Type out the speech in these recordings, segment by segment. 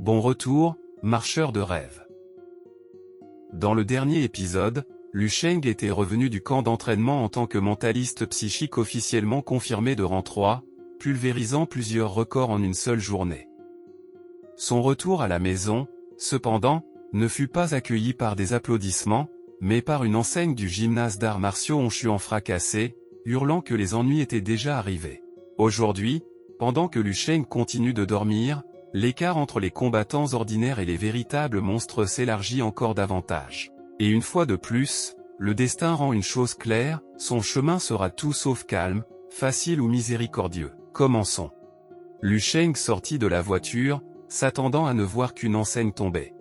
Bon retour, marcheur de rêve. Dans le dernier épisode, Lu Sheng était revenu du camp d'entraînement en tant que mentaliste psychique officiellement confirmé de rang 3, pulvérisant plusieurs records en une seule journée. Son retour à la maison, cependant, ne fut pas accueilli par des applaudissements, mais par une enseigne du gymnase d'arts martiaux Honshuan fracassée, hurlant que les ennuis étaient déjà arrivés. Aujourd'hui, pendant que Lu Sheng continue de dormir, l'écart entre les combattants ordinaires et les véritables monstres s'élargit encore davantage. Et une fois de plus, le destin rend une chose claire, son chemin sera tout sauf calme, facile ou miséricordieux. Commençons. Lu Sheng sortit de la voiture, s'attendant à ne voir qu'une enseigne tomber.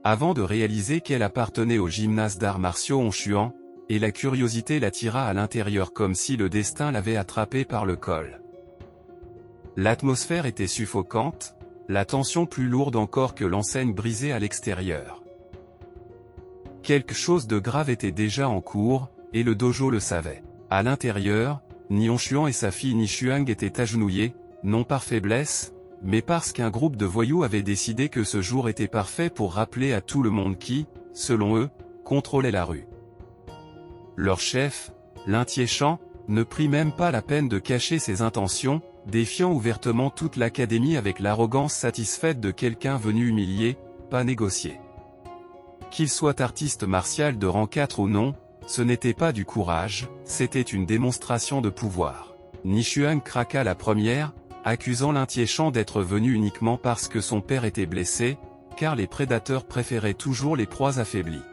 Avant de réaliser qu'elle appartenait au gymnase d'arts martiaux Honshuan, et la curiosité l'attira à l'intérieur comme si le destin l'avait attrapé par le col. L'atmosphère était suffocante, la tension plus lourde encore que l'enseigne brisée à l'extérieur. Quelque chose de grave était déjà en cours, et le dojo le savait. À l'intérieur, Ni Honshuan et sa fille Ni Shuang étaient agenouillés, non par faiblesse, mais parce qu'un groupe de voyous avait décidé que ce jour était parfait pour rappeler à tout le monde qui, selon eux, contrôlait la rue. Leur chef, Lin Tieshan, ne prit même pas la peine de cacher ses intentions, défiant ouvertement toute l'académie avec l'arrogance satisfaite de quelqu'un venu humilier, pas négocier. Qu'il soit artiste martial de rang 4 ou non, ce n'était pas du courage, c'était une démonstration de pouvoir. Ni Shuang craqua la première, accusant Lin Tieshan d'être venu uniquement parce que son père était blessé, car les prédateurs préféraient toujours les proies affaiblies.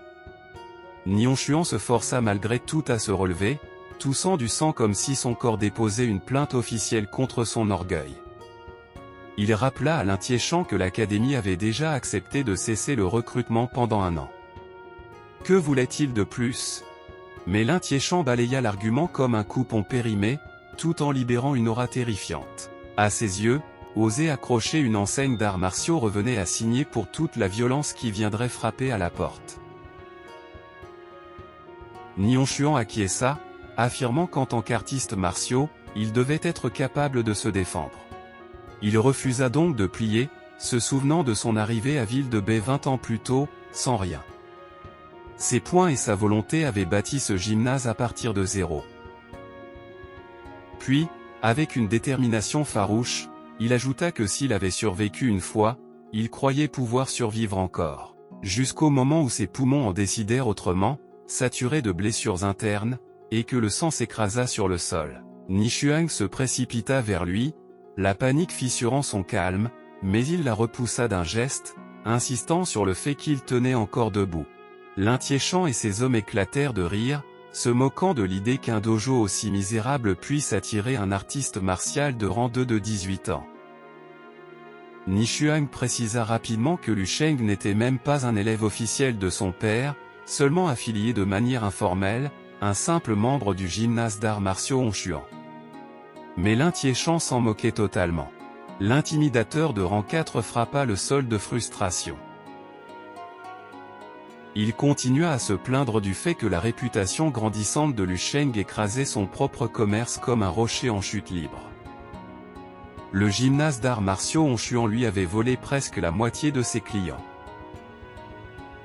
Ni Honshuan se força malgré tout à se relever, toussant du sang comme si son corps déposait une plainte officielle contre son orgueil. Il rappela à Lin Tieshan que l'académie avait déjà accepté de cesser le recrutement pendant 1 an. Que voulait-il de plus? Mais Lin Tieshan balaya l'argument comme un coupon périmé, tout en libérant une aura terrifiante. À ses yeux, oser accrocher une enseigne d'arts martiaux revenait à signer pour toute la violence qui viendrait frapper à la porte. Ni Honshuan acquiesça, affirmant qu'en tant qu'artiste martiaux, il devait être capable de se défendre. Il refusa donc de plier, se souvenant de son arrivée à Ville de Bai 20 ans plus tôt, sans rien. Ses poings et sa volonté avaient bâti ce gymnase à partir de zéro. Puis, avec une détermination farouche, il ajouta que s'il avait survécu une fois, il croyait pouvoir survivre encore. Jusqu'au moment où ses poumons en décidèrent autrement, saturés de blessures internes, et que le sang s'écrasa sur le sol. Ni Shuang se précipita vers lui, la panique fissurant son calme, mais il la repoussa d'un geste, insistant sur le fait qu'il tenait encore debout. Lin Tieshan et ses hommes éclatèrent de rire, se moquant de l'idée qu'un dojo aussi misérable puisse attirer un artiste martial de rang 2 de 18 ans. Ni Shuang précisa rapidement que Lu Sheng n'était même pas un élève officiel de son père, seulement affilié de manière informelle, un simple membre du gymnase d'arts martiaux Honshuan. Mais Lin Tieshan s'en moquait totalement. L'intimidateur de rang 4 frappa le sol de frustration. Il continua à se plaindre du fait que la réputation grandissante de Lu Sheng écrasait son propre commerce comme un rocher en chute libre. Le gymnase d'arts martiaux Honshuan lui avait volé presque la moitié de ses clients.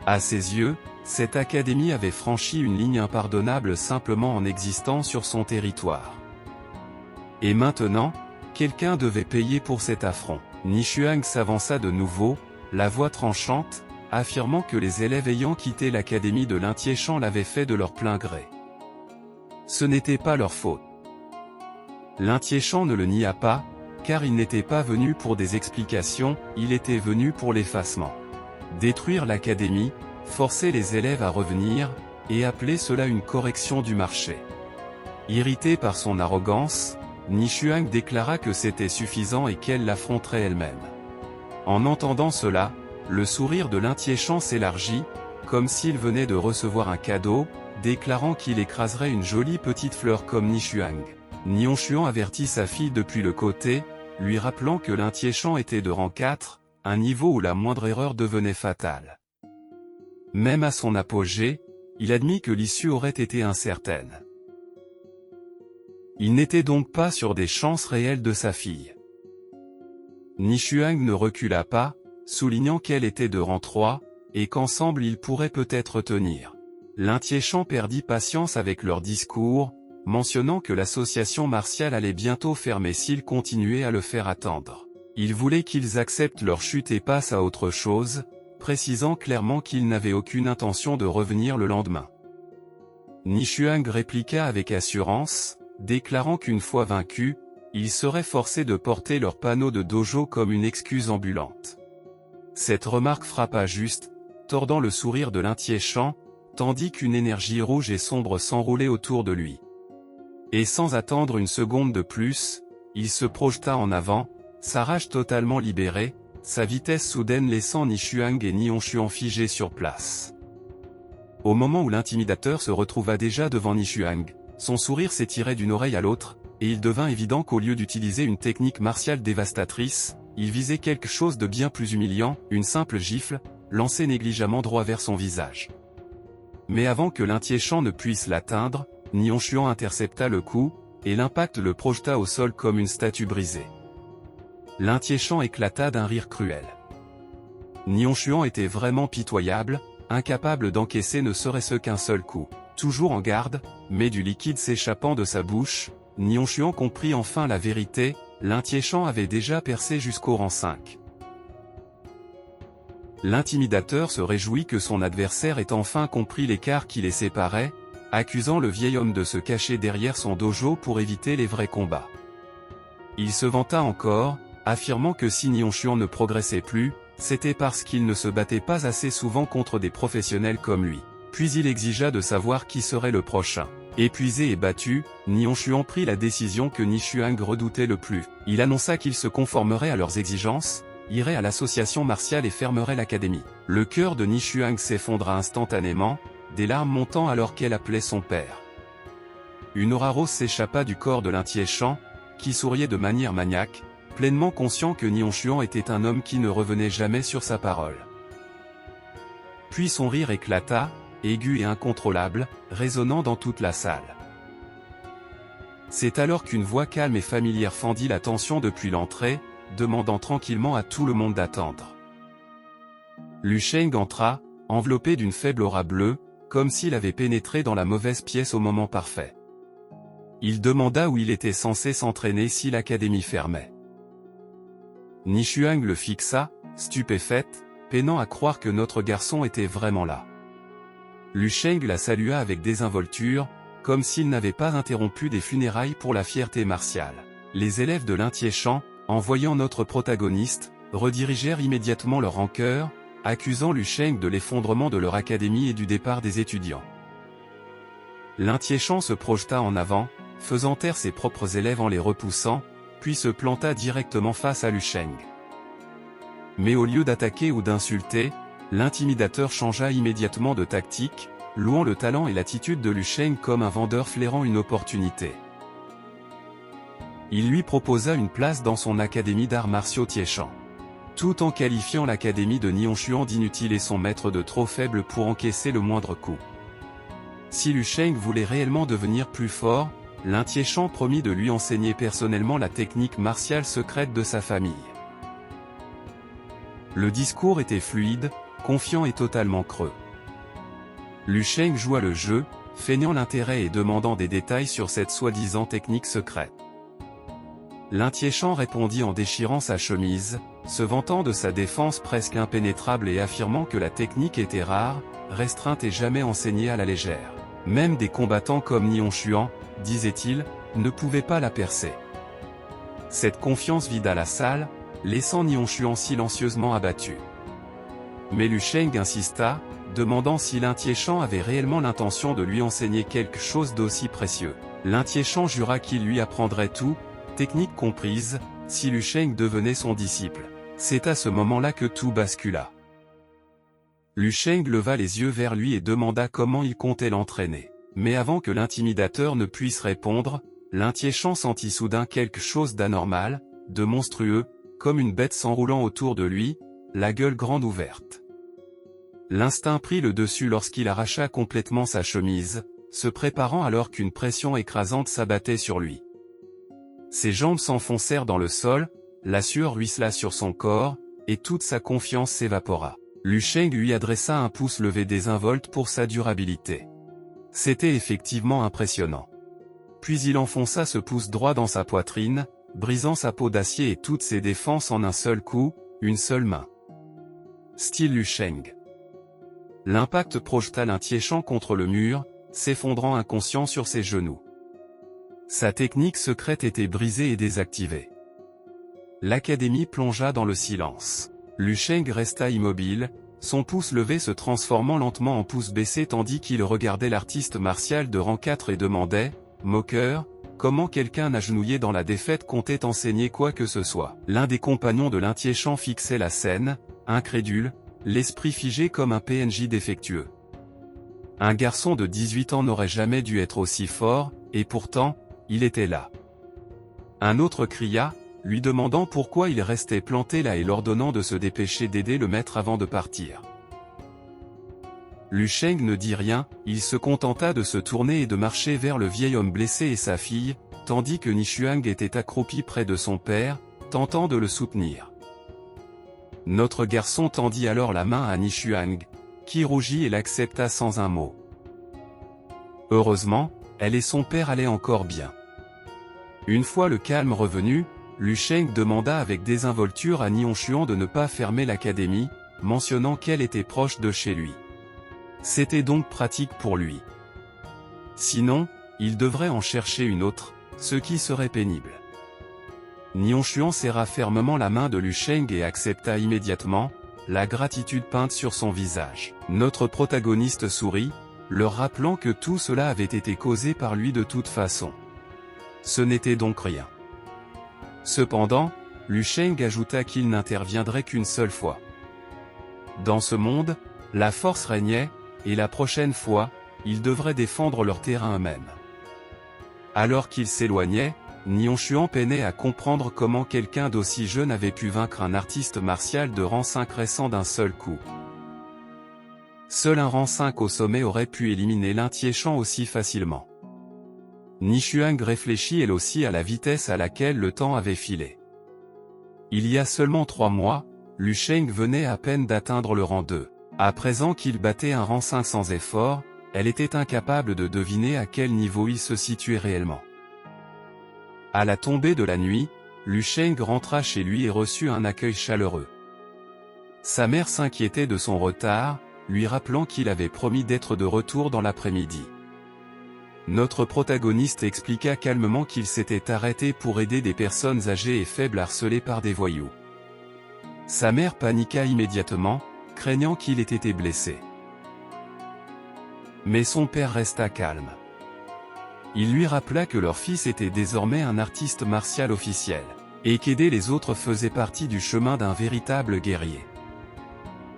À ses yeux, cette académie avait franchi une ligne impardonnable simplement en existant sur son territoire. Et maintenant, quelqu'un devait payer pour cet affront. Ni Shuang s'avança de nouveau, la voix tranchante, affirmant que les élèves ayant quitté l'académie de Lin Tieshan l'avaient fait de leur plein gré. Ce n'était pas leur faute. Lin Tieshan ne le nia pas, car il n'était pas venu pour des explications, il était venu pour l'effacement. Détruire l'académie, forcer les élèves à revenir, et appeler cela une correction du marché. Irritée par son arrogance, Ni Shuang déclara que c'était suffisant et qu'elle l'affronterait elle-même. En entendant cela, le sourire de Lin Tieshan s'élargit, comme s'il venait de recevoir un cadeau, déclarant qu'il écraserait une jolie petite fleur comme Ni Shuang. Ni Honshuan avertit sa fille depuis le côté, lui rappelant que Lin Tieshan était de rang 4, un niveau où la moindre erreur devenait fatale. Même à son apogée, il admit que l'issue aurait été incertaine. Il n'était donc pas sur des chances réelles de sa fille. Ni Shuang ne recula pas, soulignant qu'elle était de rang 3, et qu'ensemble ils pourraient peut-être tenir. L'Intiéchant perdit patience avec leur discours, mentionnant que l'association martiale allait bientôt fermer s'ils continuaient à le faire attendre. Il voulait qu'ils acceptent leur chute et passent à autre chose, précisant clairement qu'ils n'avaient aucune intention de revenir le lendemain. Nishuang répliqua avec assurance, déclarant qu'une fois vaincus, ils seraient forcés de porter leur panneau de dojo comme une excuse ambulante. Cette remarque frappa juste, tordant le sourire de l'Intiéchant, tandis qu'une énergie rouge et sombre s'enroulait autour de lui. Et sans attendre une seconde de plus, il se projeta en avant, sa rage totalement libérée, sa vitesse soudaine laissant Nishuang et Nihonshuan figés sur place. Au moment où l'intimidateur se retrouva déjà devant Nishuang, son sourire s'étirait d'une oreille à l'autre, et il devint évident qu'au lieu d'utiliser une technique martiale dévastatrice, il visait quelque chose de bien plus humiliant, une simple gifle, lancée négligemment droit vers son visage. Mais avant que l'Intiéchant ne puisse l'atteindre, Nihonshuan intercepta le coup, et l'impact le projeta au sol comme une statue brisée. L'Intiéchant éclata d'un rire cruel. Nihonshuan était vraiment pitoyable, incapable d'encaisser ne serait-ce qu'un seul coup. Toujours en garde, mais du liquide s'échappant de sa bouche, Nihonshuan comprit enfin la vérité, l'Intiéchant avait déjà percé jusqu'au rang 5. L'intimidateur se réjouit que son adversaire ait enfin compris l'écart qui les séparait, accusant le vieil homme de se cacher derrière son dojo pour éviter les vrais combats. Il se vanta encore, affirmant que si Nihonshuan ne progressait plus, c'était parce qu'il ne se battait pas assez souvent contre des professionnels comme lui. Puis il exigea de savoir qui serait le prochain. Épuisé et battu, Nihonshuan prit la décision que Nishuang redoutait le plus. Il annonça qu'il se conformerait à leurs exigences, irait à l'association martiale et fermerait l'académie. Le cœur de Nishuang s'effondra instantanément, des larmes montant alors qu'elle appelait son père. Une aura rose s'échappa du corps de l'Intiéchant, qui souriait de manière maniaque, pleinement conscient que Nihonshuan était un homme qui ne revenait jamais sur sa parole. Puis son rire éclata, aigu et incontrôlable, résonnant dans toute la salle. C'est alors qu'une voix calme et familière fendit la tension depuis l'entrée, demandant tranquillement à tout le monde d'attendre. Lu Sheng entra, enveloppé d'une faible aura bleue, comme s'il avait pénétré dans la mauvaise pièce au moment parfait. Il demanda où il était censé s'entraîner si l'académie fermait. Nishuang le fixa, stupéfaite, peinant à croire que notre garçon était vraiment là. Lu Sheng la salua avec désinvolture, comme s'il n'avait pas interrompu des funérailles pour la fierté martiale. Les élèves de l'Intiéchant, en voyant notre protagoniste, redirigèrent immédiatement leur rancœur, accusant Lu Sheng de l'effondrement de leur académie et du départ des étudiants. L'Intiéchant se projeta en avant, faisant taire ses propres élèves en les repoussant, puis se planta directement face à Lu Sheng. Mais au lieu d'attaquer ou d'insulter, l'intimidateur changea immédiatement de tactique, louant le talent et l'attitude de Lu Sheng comme un vendeur flairant une opportunité. Il lui proposa une place dans son académie d'arts martiaux Tiéchant. Tout en qualifiant l'académie de Nihonshuan d'inutile et son maître de trop faible pour encaisser le moindre coup. Si Lu Sheng voulait réellement devenir plus fort, l'Intiéchant promit de lui enseigner personnellement la technique martiale secrète de sa famille. Le discours était fluide, confiant et totalement creux. Lu Sheng joua le jeu, feignant l'intérêt et demandant des détails sur cette soi-disant technique secrète. L'Intiéchant répondit en déchirant sa chemise, se vantant de sa défense presque impénétrable et affirmant que la technique était rare, restreinte et jamais enseignée à la légère. Même des combattants comme Nihonshuan, disait-il, ne pouvaient pas la percer. Cette confiance vida la salle, laissant Nihonshuan silencieusement abattu. Mais Lu Sheng insista, demandant si l'Intiéchant avait réellement l'intention de lui enseigner quelque chose d'aussi précieux. L'Intiéchant jura qu'il lui apprendrait tout, technique comprise, si Lu Sheng devenait son disciple. C'est à ce moment-là que tout bascula. Lu Sheng leva les yeux vers lui et demanda comment il comptait l'entraîner. Mais avant que l'intimidateur ne puisse répondre, l'Intiéchant sentit soudain quelque chose d'anormal, de monstrueux, comme une bête s'enroulant autour de lui, la gueule grande ouverte. L'instinct prit le dessus lorsqu'il arracha complètement sa chemise, se préparant alors qu'une pression écrasante s'abattait sur lui. Ses jambes s'enfoncèrent dans le sol, la sueur ruissela sur son corps, et toute sa confiance s'évapora. Liu Sheng lui adressa un pouce levé désinvolte pour sa durabilité. C'était effectivement impressionnant. Puis il enfonça ce pouce droit dans sa poitrine, brisant sa peau d'acier et toutes ses défenses en un seul coup, une seule main. Style Liu Sheng. L'impact projeta Lintiechan contre le mur, s'effondrant inconscient sur ses genoux. Sa technique secrète était brisée et désactivée. L'académie plongea dans le silence. Liu Sheng resta immobile, son pouce levé se transformant lentement en pouce baissé tandis qu'il regardait l'artiste martial de rang 4 et demandait, moqueur, comment quelqu'un agenouillé dans la défaite comptait enseigner quoi que ce soit. L'un des compagnons de Lintiechan fixait la scène, incrédule, l'esprit figé comme un PNJ défectueux. Un garçon de 18 ans n'aurait jamais dû être aussi fort, et pourtant, il était là. Un autre cria, lui demandant pourquoi il restait planté là et l'ordonnant de se dépêcher d'aider le maître avant de partir. Liu Sheng ne dit rien, il se contenta de se tourner et de marcher vers le vieil homme blessé et sa fille, tandis que Nishuang était accroupi près de son père, tentant de le soutenir. Notre garçon tendit alors la main à Nishuang, qui rougit et l'accepta sans un mot. Heureusement, elle et son père allaient encore bien. Une fois le calme revenu, Liu Sheng demanda avec désinvolture à Nihonshuan de ne pas fermer l'académie, mentionnant qu'elle était proche de chez lui. C'était donc pratique pour lui. Sinon, il devrait en chercher une autre, ce qui serait pénible. Nihonshuan serra fermement la main de Liu Sheng et accepta immédiatement, la gratitude peinte sur son visage. Notre protagoniste sourit, leur rappelant que tout cela avait été causé par lui de toute façon. Ce n'était donc rien. Cependant, Liu Sheng ajouta qu'il n'interviendrait qu'une seule fois. Dans ce monde, la force régnait, et la prochaine fois, ils devraient défendre leur terrain eux-mêmes. Alors qu'il s'éloignait, Nihonshuan peinait à comprendre comment quelqu'un d'aussi jeune avait pu vaincre un artiste martial de rang 5 récent d'un seul coup. Seul un rang 5 au sommet aurait pu éliminer Lintiechan aussi facilement. Nishuang réfléchit elle aussi à la vitesse à laquelle le temps avait filé. Il y a seulement 3 mois, Liu Sheng venait à peine d'atteindre le rang 2. À présent qu'il battait un rang 5 sans effort, elle était incapable de deviner à quel niveau il se situait réellement. À la tombée de la nuit, Liu Sheng rentra chez lui et reçut un accueil chaleureux. Sa mère s'inquiétait de son retard, lui rappelant qu'il avait promis d'être de retour dans l'après-midi. Notre protagoniste expliqua calmement qu'il s'était arrêté pour aider des personnes âgées et faibles harcelées par des voyous. Sa mère paniqua immédiatement, craignant qu'il ait été blessé. Mais son père resta calme. Il lui rappela que leur fils était désormais un artiste martial officiel, et qu'aider les autres faisait partie du chemin d'un véritable guerrier.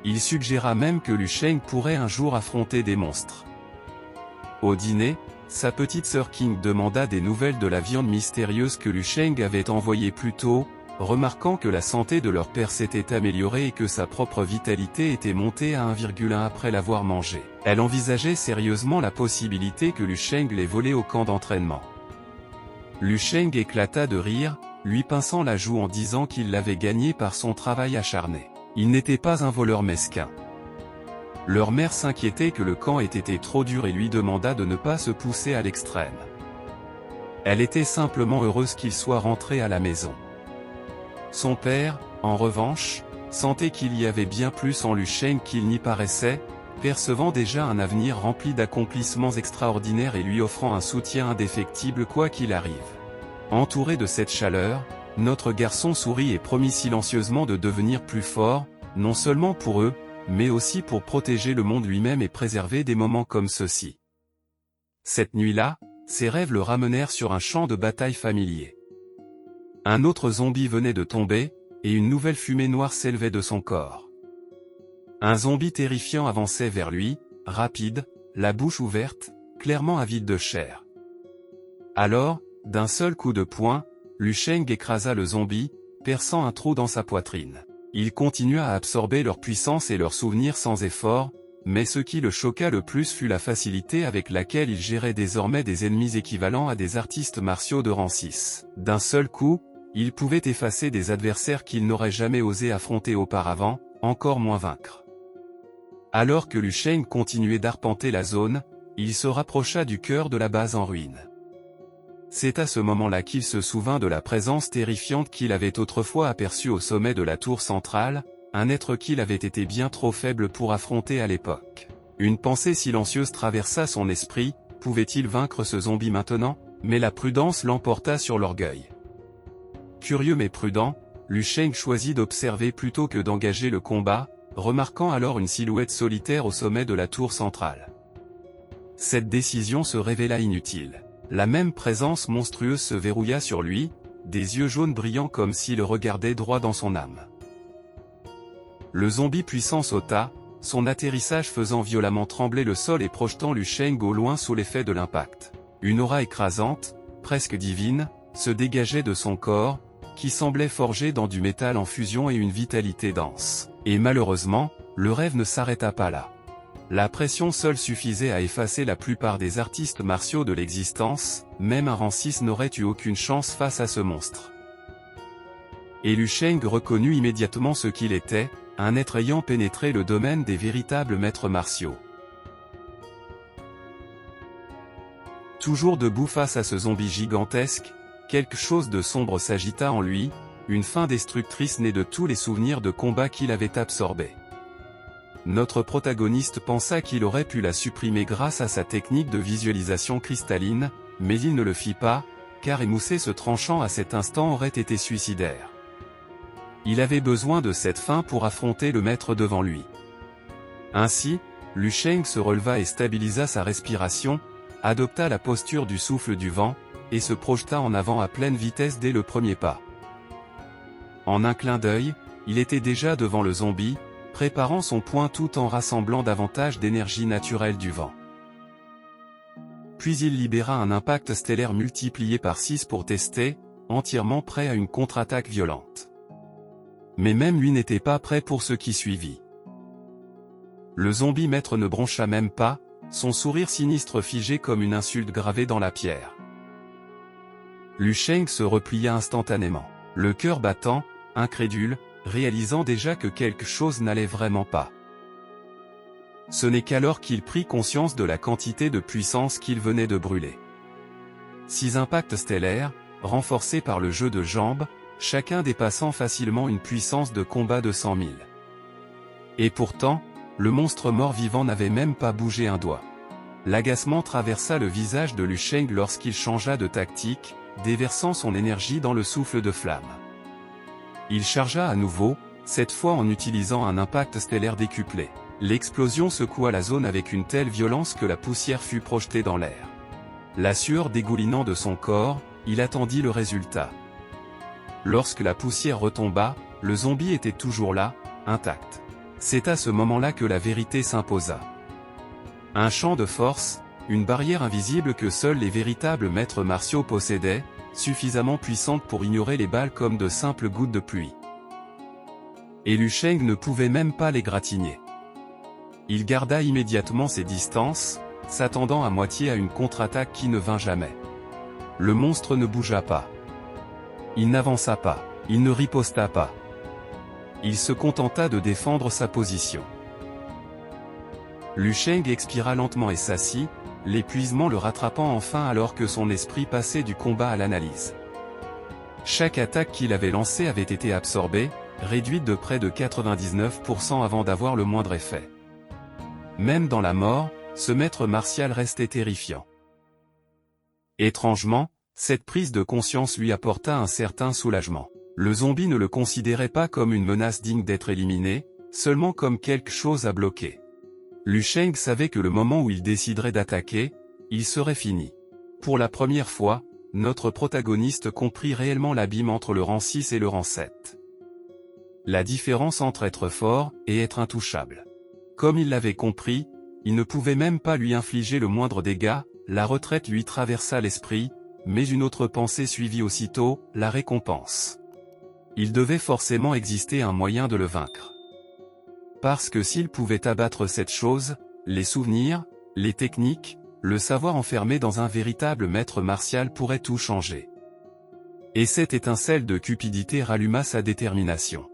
Il suggéra même que Liu Sheng pourrait un jour affronter des monstres. Au dîner, sa petite sœur Qing demanda des nouvelles de la viande mystérieuse que Liu Sheng avait envoyée plus tôt, remarquant que la santé de leur père s'était améliorée et que sa propre vitalité était montée à 1,1 après l'avoir mangé. Elle envisageait sérieusement la possibilité que Liu Sheng l'ait volé au camp d'entraînement. Liu Sheng éclata de rire, lui pinçant la joue en disant qu'il l'avait gagné par son travail acharné. Il n'était pas un voleur mesquin. Leur mère s'inquiétait que le camp ait été trop dur et lui demanda de ne pas se pousser à l'extrême. Elle était simplement heureuse qu'il soit rentré à la maison. Son père, en revanche, sentait qu'il y avait bien plus en Liu Sheng qu'il n'y paraissait, percevant déjà un avenir rempli d'accomplissements extraordinaires et lui offrant un soutien indéfectible quoi qu'il arrive. Entouré de cette chaleur, notre garçon sourit et promit silencieusement de devenir plus fort, non seulement pour eux, mais aussi pour protéger le monde lui-même et préserver des moments comme ceux-ci. Cette nuit-là, ses rêves le ramenèrent sur un champ de bataille familier. Un autre zombie venait de tomber, et une nouvelle fumée noire s'élevait de son corps. Un zombie terrifiant avançait vers lui, rapide, la bouche ouverte, clairement avide de chair. Alors, d'un seul coup de poing, Liu Sheng écrasa le zombie, perçant un trou dans sa poitrine. Il continua à absorber leur puissance et leurs souvenirs sans effort, mais ce qui le choqua le plus fut la facilité avec laquelle il gérait désormais des ennemis équivalents à des artistes martiaux de rang 6. D'un seul coup, il pouvait effacer des adversaires qu'il n'aurait jamais osé affronter auparavant, encore moins vaincre. Alors que Liu Sheng continuait d'arpenter la zone, il se rapprocha du cœur de la base en ruine. C'est à ce moment-là qu'il se souvint de la présence terrifiante qu'il avait autrefois aperçue au sommet de la tour centrale, un être qu'il avait été bien trop faible pour affronter à l'époque. Une pensée silencieuse traversa son esprit, pouvait-il vaincre ce zombie maintenant? Mais la prudence l'emporta sur l'orgueil. Curieux mais prudent, Liu Sheng choisit d'observer plutôt que d'engager le combat, remarquant alors une silhouette solitaire au sommet de la tour centrale. Cette décision se révéla inutile. La même présence monstrueuse se verrouilla sur lui, des yeux jaunes brillants comme s'il regardait droit dans son âme. Le zombie puissant sauta, son atterrissage faisant violemment trembler le sol et projetant Liu Sheng au loin sous l'effet de l'impact. Une aura écrasante, presque divine, se dégageait de son corps, qui semblait forgé dans du métal en fusion et une vitalité dense. Et malheureusement, le rêve ne s'arrêta pas là. La pression seule suffisait à effacer la plupart des artistes martiaux de l'existence, même un rang 6 n'aurait eu aucune chance face à ce monstre. Et Liu Sheng reconnut immédiatement ce qu'il était, un être ayant pénétré le domaine des véritables maîtres martiaux. Toujours debout face à ce zombie gigantesque, quelque chose de sombre s'agita en lui, une faim destructrice née de tous les souvenirs de combat qu'il avait absorbés. Notre protagoniste pensa qu'il aurait pu la supprimer grâce à sa technique de visualisation cristalline, mais il ne le fit pas, car émousser ce tranchant à cet instant aurait été suicidaire. Il avait besoin de cette faim pour affronter le maître devant lui. Ainsi, Liu Sheng se releva et stabilisa sa respiration, adopta la posture du souffle du vent, et se projeta en avant à pleine vitesse dès le premier pas. En un clin d'œil, il était déjà devant le zombie, préparant son poing tout en rassemblant davantage d'énergie naturelle du vent. Puis il libéra un impact stellaire multiplié par 6 pour tester, entièrement prêt à une contre-attaque violente. Mais même lui n'était pas prêt pour ce qui suivit. Le zombie maître ne broncha même pas, son sourire sinistre figé comme une insulte gravée dans la pierre. Liu Sheng se replia instantanément, le cœur battant, incrédule, réalisant déjà que quelque chose n'allait vraiment pas. Ce n'est qu'alors qu'il prit conscience de la quantité de puissance qu'il venait de brûler. 6 impacts stellaires, renforcés par le jeu de jambes, chacun dépassant facilement une puissance de combat de 100 000. Et pourtant, le monstre mort-vivant n'avait même pas bougé un doigt. L'agacement traversa le visage de Liu Sheng lorsqu'il changea de tactique, déversant son énergie dans le souffle de flamme. Il chargea à nouveau, cette fois en utilisant un impact stellaire décuplé. L'explosion secoua la zone avec une telle violence que la poussière fut projetée dans l'air. La sueur dégoulinant de son corps, il attendit le résultat. Lorsque la poussière retomba, le zombie était toujours là, intact. C'est à ce moment-là que la vérité s'imposa. Un champ de force, une barrière invisible que seuls les véritables maîtres martiaux possédaient, suffisamment puissante pour ignorer les balles comme de simples gouttes de pluie. Et Liu Sheng ne pouvait même pas les gratigner. Il garda immédiatement ses distances, s'attendant à moitié à une contre-attaque qui ne vint jamais. Le monstre ne bougea pas. Il n'avança pas, il ne riposta pas. Il se contenta de défendre sa position. Liu Sheng expira lentement et s'assit, l'épuisement le rattrapant enfin alors que son esprit passait du combat à l'analyse. Chaque attaque qu'il avait lancée avait été absorbée, réduite de près de 99% avant d'avoir le moindre effet. Même dans la mort, ce maître martial restait terrifiant. Étrangement, cette prise de conscience lui apporta un certain soulagement. Le zombie ne le considérait pas comme une menace digne d'être éliminée, seulement comme quelque chose à bloquer. Liu Sheng savait que le moment où il déciderait d'attaquer, il serait fini. Pour la première fois, notre protagoniste comprit réellement l'abîme entre le rang 6 et le rang 7. La différence entre être fort et être intouchable. Comme il l'avait compris, il ne pouvait même pas lui infliger le moindre dégât, la retraite lui traversa l'esprit, mais une autre pensée suivit aussitôt, la récompense. Il devait forcément exister un moyen de le vaincre. Parce que s'il pouvait abattre cette chose, les souvenirs, les techniques, le savoir enfermé dans un véritable maître martial pourrait tout changer. Et cette étincelle de cupidité ralluma sa détermination.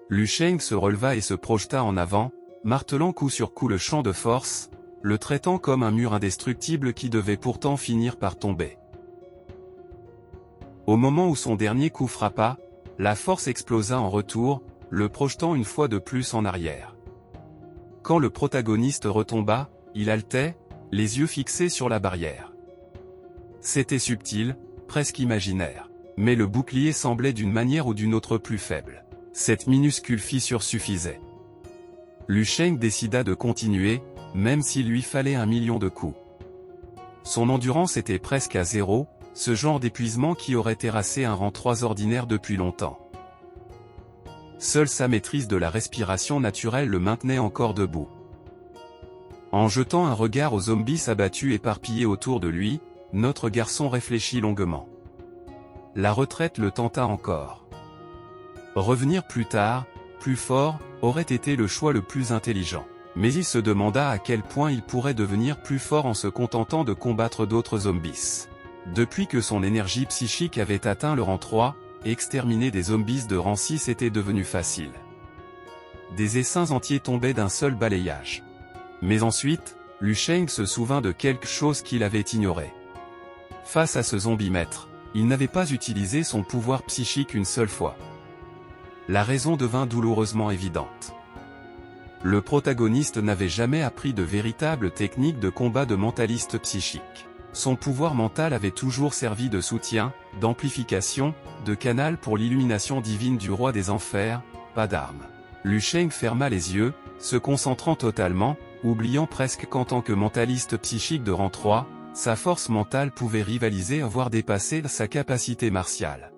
Lu Sheng se releva et se projeta en avant, martelant coup sur coup le champ de force, le traitant comme un mur indestructible qui devait pourtant finir par tomber. Au moment où son dernier coup frappa, la force explosa en retour, le projetant une fois de plus en arrière. Quand le protagoniste retomba, il haletait, les yeux fixés sur la barrière. C'était subtil, presque imaginaire. Mais le bouclier semblait d'une manière ou d'une autre plus faible. Cette minuscule fissure suffisait. Lu Sheng décida de continuer, même s'il lui fallait 1 million de coups. Son endurance était presque à zéro, ce genre d'épuisement qui aurait terrassé un rang 3 ordinaire depuis longtemps. Seule sa maîtrise de la respiration naturelle le maintenait encore debout. En jetant un regard aux zombies abattus éparpillés autour de lui, notre garçon réfléchit longuement. La retraite le tenta encore. Revenir plus tard, plus fort, aurait été le choix le plus intelligent. Mais il se demanda à quel point il pourrait devenir plus fort en se contentant de combattre d'autres zombies. Depuis que son énergie psychique avait atteint le rang 3, exterminer des zombies de rang 6 était devenu facile. Des essaims entiers tombaient d'un seul balayage. Mais ensuite, Lu Sheng se souvint de quelque chose qu'il avait ignoré. Face à ce zombie-maître, il n'avait pas utilisé son pouvoir psychique une seule fois. La raison devint douloureusement évidente. Le protagoniste n'avait jamais appris de véritables techniques de combat de mentaliste psychique. Son pouvoir mental avait toujours servi de soutien, d'amplification, de canal pour l'illumination divine du roi des enfers, pas d'armes. Lu Sheng ferma les yeux, se concentrant totalement, oubliant presque qu'en tant que mentaliste psychique de rang 3, sa force mentale pouvait rivaliser voire dépasser sa capacité martiale.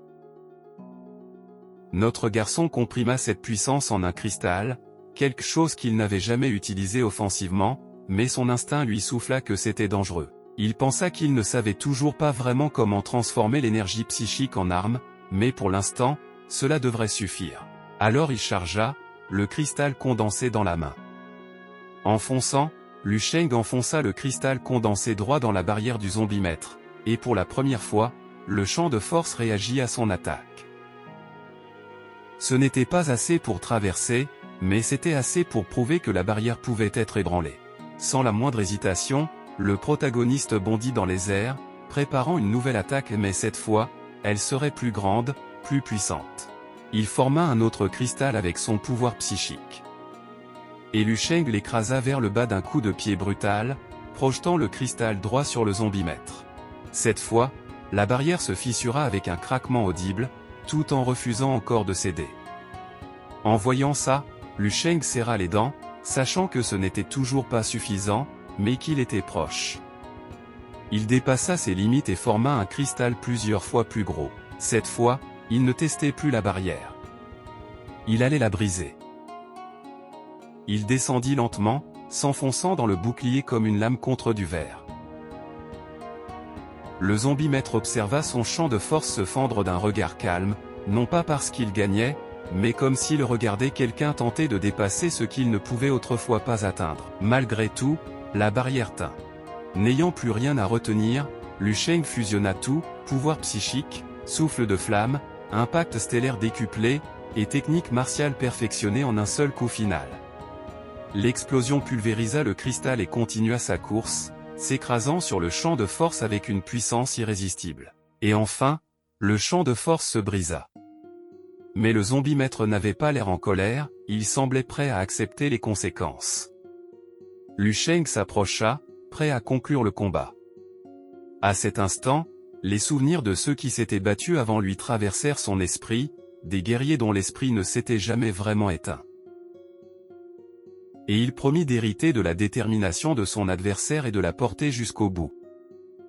Notre garçon comprima cette puissance en un cristal, quelque chose qu'il n'avait jamais utilisé offensivement, mais son instinct lui souffla que c'était dangereux. Il pensa qu'il ne savait toujours pas vraiment comment transformer l'énergie psychique en arme, mais pour l'instant, cela devrait suffire. Alors il chargea, le cristal condensé dans la main. Enfonçant, Lu Sheng enfonça le cristal condensé droit dans la barrière du zombie-maître, et pour la première fois, le champ de force réagit à son attaque. Ce n'était pas assez pour traverser, mais c'était assez pour prouver que la barrière pouvait être ébranlée. Sans la moindre hésitation, le protagoniste bondit dans les airs, préparant une nouvelle attaque mais cette fois, elle serait plus grande, plus puissante. Il forma un autre cristal avec son pouvoir psychique. Et Lu Sheng l'écrasa vers le bas d'un coup de pied brutal, projetant le cristal droit sur le zombie-maître. Cette fois, la barrière se fissura avec un craquement audible, tout en refusant encore de céder. En voyant ça, Lu Sheng serra les dents, sachant que ce n'était toujours pas suffisant, mais qu'il était proche. Il dépassa ses limites et forma un cristal plusieurs fois plus gros. Cette fois, il ne testait plus la barrière. Il allait la briser. Il descendit lentement, s'enfonçant dans le bouclier comme une lame contre du verre. Le zombie-maître observa son champ de force se fendre d'un regard calme, non pas parce qu'il gagnait, mais comme s'il regardait quelqu'un tenter de dépasser ce qu'il ne pouvait autrefois pas atteindre. Malgré tout, la barrière tint. N'ayant plus rien à retenir, Lu Sheng fusionna tout, pouvoir psychique, souffle de flamme, impact stellaire décuplé, et technique martiale perfectionnée en un seul coup final. L'explosion pulvérisa le cristal et continua sa course, s'écrasant sur le champ de force avec une puissance irrésistible. Et enfin, le champ de force se brisa. Mais le zombie-maître n'avait pas l'air en colère, il semblait prêt à accepter les conséquences. Lu Sheng s'approcha, prêt à conclure le combat. À cet instant, les souvenirs de ceux qui s'étaient battus avant lui traversèrent son esprit, des guerriers dont l'esprit ne s'était jamais vraiment éteint. Et il promit d'hériter de la détermination de son adversaire et de la porter jusqu'au bout.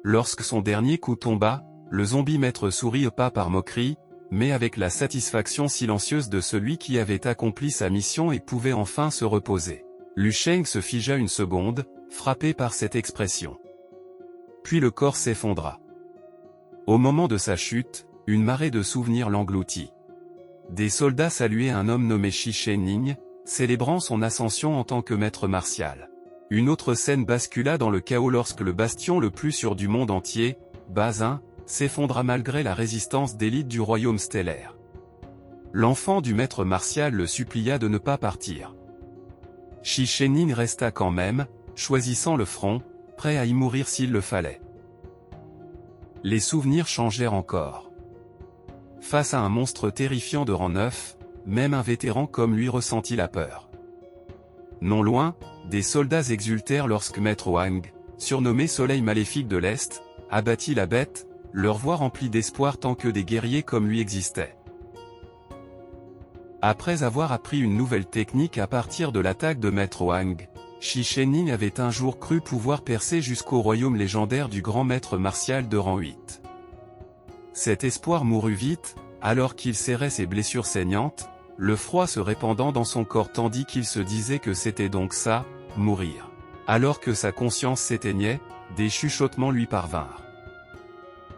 Lorsque son dernier coup tomba, le zombie-maître sourit pas par moquerie, mais avec la satisfaction silencieuse de celui qui avait accompli sa mission et pouvait enfin se reposer. Lu Sheng se figea une seconde, frappé par cette expression. Puis le corps s'effondra. Au moment de sa chute, une marée de souvenirs l'engloutit. Des soldats saluaient un homme nommé Shi Shening, célébrant son ascension en tant que maître martial. Une autre scène bascula dans le chaos lorsque le bastion le plus sûr du monde entier, Bazin, s'effondra malgré la résistance d'élite du royaume stellaire. L'enfant du maître martial le supplia de ne pas partir. Shi Shening resta quand même, choisissant le front, prêt à y mourir s'il le fallait. Les souvenirs changèrent encore. Face à un monstre terrifiant de rang 9, même un vétéran comme lui ressentit la peur. Non loin, des soldats exultèrent lorsque Maître Wang, surnommé Soleil Maléfique de l'Est, abattit la bête, leur voix remplie d'espoir tant que des guerriers comme lui existaient. Après avoir appris une nouvelle technique à partir de l'attaque de Maître Wang, Shi Shening avait un jour cru pouvoir percer jusqu'au royaume légendaire du grand maître martial de rang 8. Cet espoir mourut vite, alors qu'il serrait ses blessures saignantes, le froid se répandant dans son corps tandis qu'il se disait que c'était donc ça, mourir. Alors que sa conscience s'éteignait, des chuchotements lui parvinrent.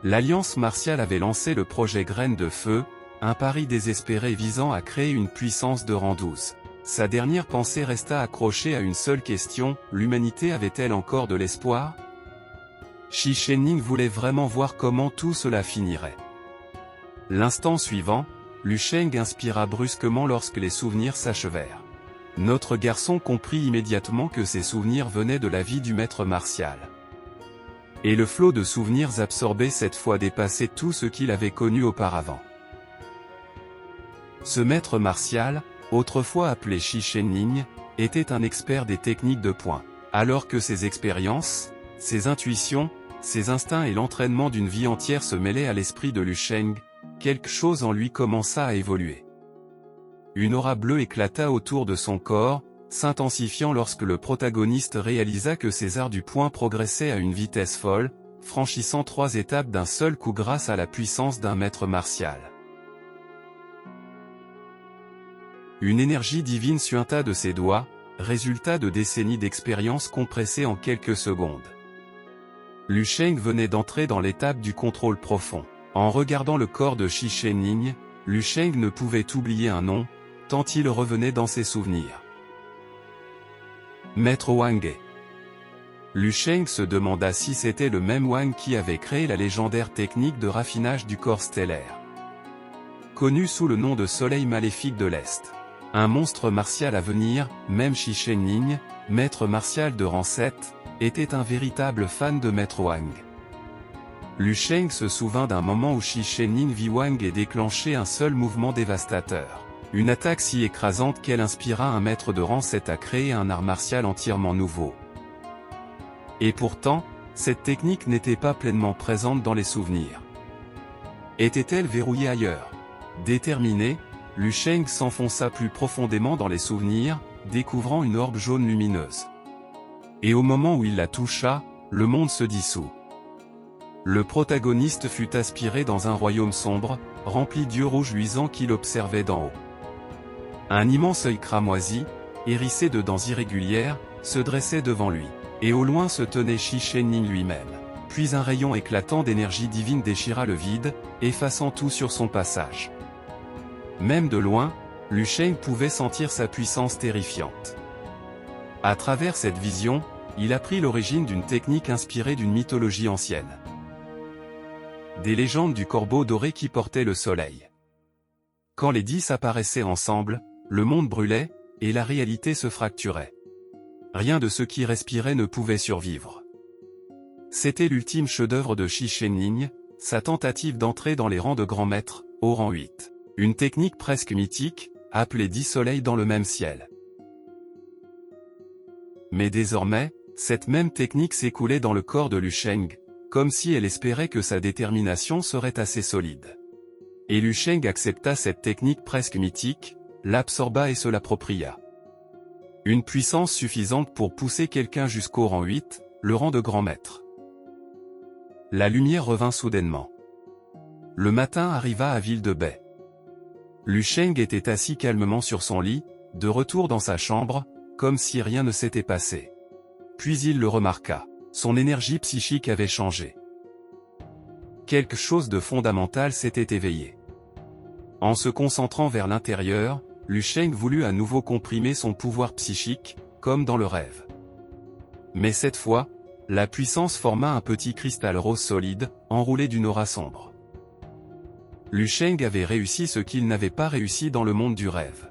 L'Alliance martiale avait lancé le projet Graine de Feu, un pari désespéré visant à créer une puissance de rang 12. Sa dernière pensée resta accrochée à une seule question, l'humanité avait-elle encore de l'espoir? Shi Shening voulait vraiment voir comment tout cela finirait. L'instant suivant, Lu Sheng inspira brusquement lorsque les souvenirs s'achevèrent. Notre garçon comprit immédiatement que ces souvenirs venaient de la vie du maître martial. Et le flot de souvenirs absorbés cette fois dépassait tout ce qu'il avait connu auparavant. Ce maître martial, autrefois appelé Shi Shening, était un expert des techniques de poing, alors que ses expériences, ses intuitions, ses instincts et l'entraînement d'une vie entière se mêlaient à l'esprit de Lu Sheng, quelque chose en lui commença à évoluer. Une aura bleue éclata autour de son corps, s'intensifiant lorsque le protagoniste réalisa que ses arts du poing progressaient à une vitesse folle, franchissant 3 étapes d'un seul coup grâce à la puissance d'un maître martial. Une énergie divine suinta de ses doigts, résultat de décennies d'expérience compressées en quelques secondes. Lu Sheng venait d'entrer dans l'étape du contrôle profond. En regardant le corps de Shi Shening, Lu Sheng ne pouvait oublier un nom, tant il revenait dans ses souvenirs. Maître Wang. Lu Sheng se demanda si c'était le même Wang qui avait créé la légendaire technique de raffinage du corps stellaire. Connu sous le nom de Soleil Maléfique de l'Est. Un monstre martial à venir, même Shi Shening, maître martial de rang 7, était un véritable fan de Maître Wang. Lu Sheng se souvint d'un moment où Shi Shening vit Wang et déclencher un seul mouvement dévastateur. Une attaque si écrasante qu'elle inspira un maître de rang 7 à créer un art martial entièrement nouveau. Et pourtant, cette technique n'était pas pleinement présente dans les souvenirs. Était-elle verrouillée ailleurs? Déterminé, Lu Sheng s'enfonça plus profondément dans les souvenirs, découvrant une orbe jaune lumineuse. Et au moment où il la toucha, le monde se dissout. Le protagoniste fut aspiré dans un royaume sombre, rempli d'yeux rouges luisants qu'il observait d'en haut. Un immense œil cramoisi, hérissé de dents irrégulières, se dressait devant lui, et au loin se tenait Shi Shening lui-même. Puis un rayon éclatant d'énergie divine déchira le vide, effaçant tout sur son passage. Même de loin, Lu Sheng pouvait sentir sa puissance terrifiante. À travers cette vision, il apprit l'origine d'une technique inspirée d'une mythologie ancienne. Des légendes du corbeau doré qui portait le soleil. Quand les 10 apparaissaient ensemble, le monde brûlait, et la réalité se fracturait. Rien de ce qui respirait ne pouvait survivre. C'était l'ultime chef-d'œuvre de Shi Shening, sa tentative d'entrer dans les rangs de grands maîtres, au rang 8. Une technique presque mythique, appelée 10 soleils dans le même ciel. Mais désormais, cette même technique s'écoulait dans le corps de Lu Sheng, comme si elle espérait que sa détermination serait assez solide. Et Lu Sheng accepta cette technique presque mythique, l'absorba et se l'appropria. Une puissance suffisante pour pousser quelqu'un jusqu'au rang 8, le rang de grand maître. La lumière revint soudainement. Le matin arriva à Ville de Baie. Lu Sheng était assis calmement sur son lit, de retour dans sa chambre, comme si rien ne s'était passé. Puis il le remarqua. Son énergie psychique avait changé. Quelque chose de fondamental s'était éveillé. En se concentrant vers l'intérieur, Lu Sheng voulut à nouveau comprimer son pouvoir psychique, comme dans le rêve. Mais cette fois, La puissance forma un petit cristal rose solide, enroulé d'une aura sombre. Lu Sheng avait réussi ce qu'il n'avait pas réussi dans le monde du rêve.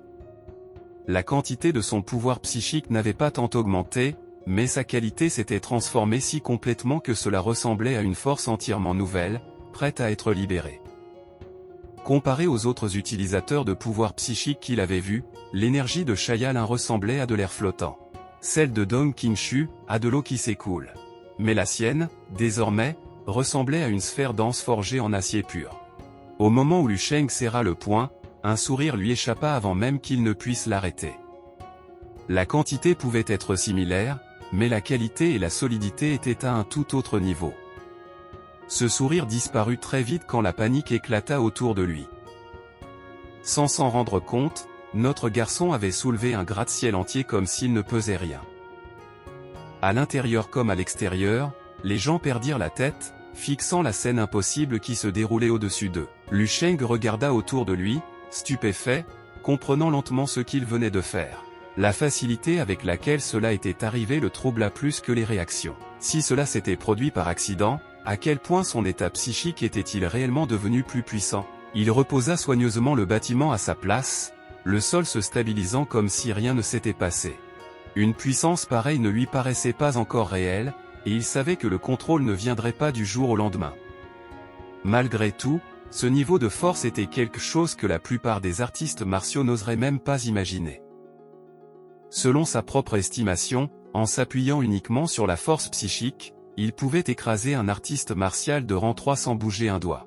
La quantité de son pouvoir psychique n'avait pas tant augmenté, mais sa qualité s'était transformée si complètement que cela ressemblait à une force entièrement nouvelle, prête à être libérée. Comparé aux autres utilisateurs de pouvoir psychique qu'il avait vus, l'énergie de Shayalin ressemblait à de l'air flottant. Celle de Dong Qingshu, à de l'eau qui s'écoule. Mais la sienne, désormais, ressemblait à une sphère dense forgée en acier pur. Au moment où Lu Sheng serra le poing, un sourire lui échappa avant même qu'il ne puisse l'arrêter. La quantité pouvait être similaire, mais la qualité et la solidité étaient à un tout autre niveau. Ce sourire disparut très vite quand la panique éclata autour de lui. Sans s'en rendre compte, notre garçon avait soulevé un gratte-ciel entier comme s'il ne pesait rien. À l'intérieur comme à l'extérieur, les gens perdirent la tête, fixant la scène impossible qui se déroulait au-dessus d'eux. Lu Sheng regarda autour de lui, stupéfait, comprenant lentement ce qu'il venait de faire. La facilité avec laquelle cela était arrivé le troubla plus que les réactions. Si cela s'était produit par accident, à quel point son état psychique était-il réellement devenu plus puissant? Il reposa soigneusement le bâtiment à sa place, le sol se stabilisant comme si rien ne s'était passé. Une puissance pareille ne lui paraissait pas encore réelle, et il savait que le contrôle ne viendrait pas du jour au lendemain. Malgré tout, ce niveau de force était quelque chose que la plupart des artistes martiaux n'oseraient même pas imaginer. Selon sa propre estimation, en s'appuyant uniquement sur la force psychique, il pouvait écraser un artiste martial de rang 3 sans bouger un doigt.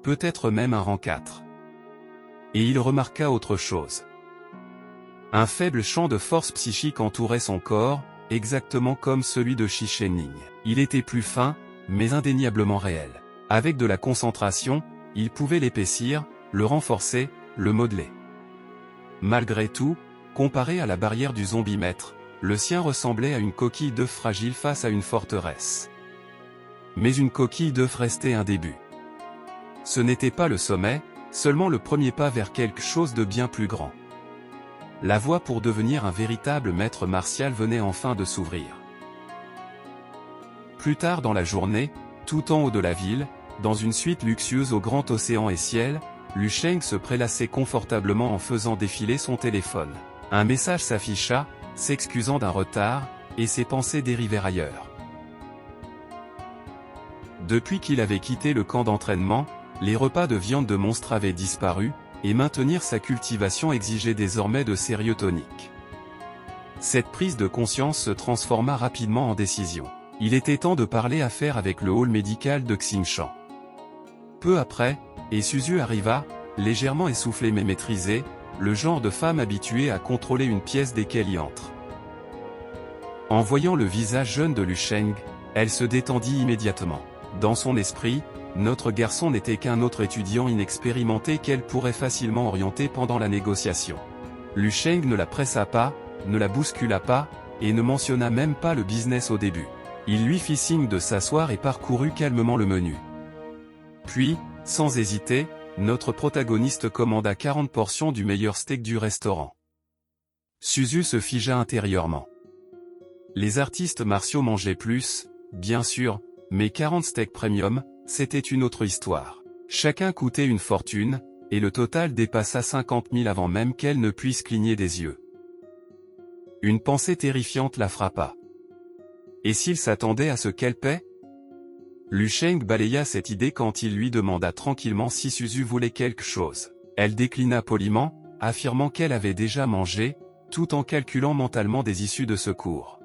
Peut-être même un rang 4. Et il remarqua autre chose. Un faible champ de force psychique entourait son corps, exactement comme celui de Shi Shenning. Il était plus fin, mais indéniablement réel. Avec de la concentration, il pouvait l'épaissir, le renforcer, le modeler. Malgré tout, comparé à la barrière du zombie-maître, le sien ressemblait à une coquille d'œuf fragile face à une forteresse. Mais une coquille d'œuf restait un début. Ce n'était pas le sommet, seulement le premier pas vers quelque chose de bien plus grand. La voie pour devenir un véritable maître martial venait enfin de s'ouvrir. Plus tard dans la journée, tout en haut de la ville, dans une suite luxueuse au grand océan et ciel, Lu Sheng se prélassait confortablement en faisant défiler son téléphone. Un message s'afficha, s'excusant d'un retard, et ses pensées dérivèrent ailleurs. Depuis qu'il avait quitté le camp d'entraînement, les repas de viande de monstre avaient disparu, et maintenir sa cultivation exigeait désormais de sérieux toniques. Cette prise de conscience se transforma rapidement en décision. Il était temps de parler affaires avec le hall médical de Xingshan. Peu après, Suzu arriva, légèrement essoufflée mais maîtrisée, le genre de femme habituée à contrôler une pièce dès qu'elle y entre. En voyant le visage jeune de Lu Sheng, elle se détendit immédiatement. Dans son esprit, notre garçon n'était qu'un autre étudiant inexpérimenté qu'elle pourrait facilement orienter pendant la négociation. Lu Sheng ne la pressa pas, ne la bouscula pas, et ne mentionna même pas le business au début. Il lui fit signe de s'asseoir et parcourut calmement le menu. Puis, sans hésiter, notre protagoniste commanda 40 portions du meilleur steak du restaurant. Suzu se figea intérieurement. Les artistes martiaux mangeaient plus, bien sûr, mais 40 steaks premium, c'était une autre histoire. Chacun coûtait une fortune, et le total dépassa 50 000 avant même qu'elle ne puisse cligner des yeux. Une pensée terrifiante la frappa. Et s'il s'attendait à ce qu'elle paie? Lu Sheng balaya cette idée quand il lui demanda tranquillement si Suzu voulait quelque chose. Elle déclina poliment, affirmant qu'elle avait déjà mangé, tout en calculant mentalement des issues de secours.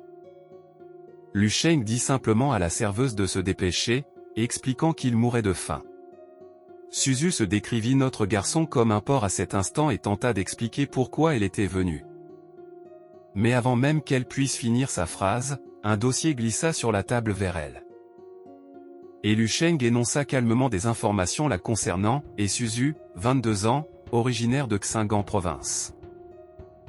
Lu Sheng dit simplement à la serveuse de se dépêcher, expliquant qu'il mourait de faim. Suzu se décrivit notre garçon comme un porc à cet instant et tenta d'expliquer pourquoi elle était venue. Mais avant même qu'elle puisse finir sa phrase, un dossier glissa sur la table vers elle. Et Lu Sheng énonça calmement des informations la concernant, et Suzu, 22 ans, originaire de Xingang province.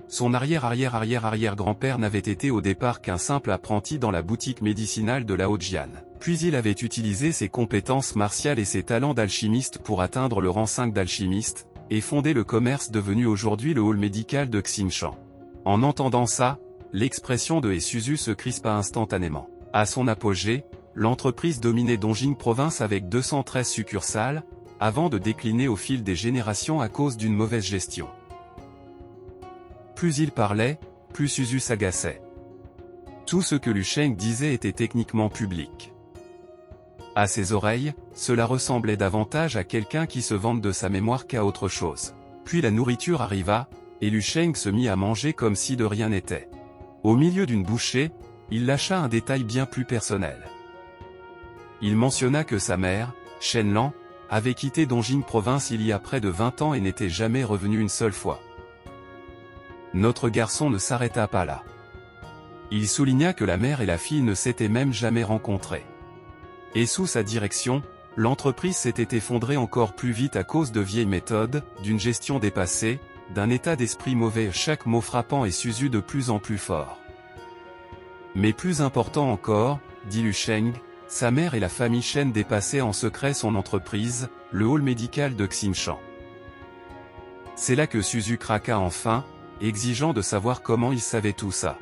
Son arrière-arrière-arrière-arrière-grand-père n'avait été au départ qu'un simple apprenti dans la boutique médicinale de Lao Jian. Puis il avait utilisé ses compétences martiales et ses talents d'alchimiste pour atteindre le rang 5 d'alchimiste, et fonder le commerce devenu aujourd'hui le hall médical de Xingshan. En entendant ça, l'expression de Suzu se crispa instantanément. À son apogée, l'entreprise dominait Dongjing Province avec 213 succursales, avant de décliner au fil des générations à cause d'une mauvaise gestion. Plus il parlait, plus Suzu s'agaçait. Tout ce que Lu Sheng disait était techniquement public. À ses oreilles, cela ressemblait davantage à quelqu'un qui se vante de sa mémoire qu'à autre chose. Puis la nourriture arriva, et Lu Sheng se mit à manger comme si de rien n'était. Au milieu d'une bouchée, il lâcha un détail bien plus personnel. Il mentionna que sa mère, Shen Lan, avait quitté Dongjing Province il y a près de 20 ans et n'était jamais revenu une seule fois. Notre garçon ne s'arrêta pas là. Il souligna que la mère et la fille ne s'étaient même jamais rencontrées. Et sous sa direction, l'entreprise s'était effondrée encore plus vite à cause de vieilles méthodes, d'une gestion dépassée, d'un état d'esprit mauvais, chaque mot frappant et Suzu de plus en plus fort. Mais plus important encore, dit Lu Sheng, sa mère et la famille Shen dépassaient en secret son entreprise, le hall médical de Xinshan. C'est là que Suzu craqua enfin, exigeant de savoir comment il savait tout ça.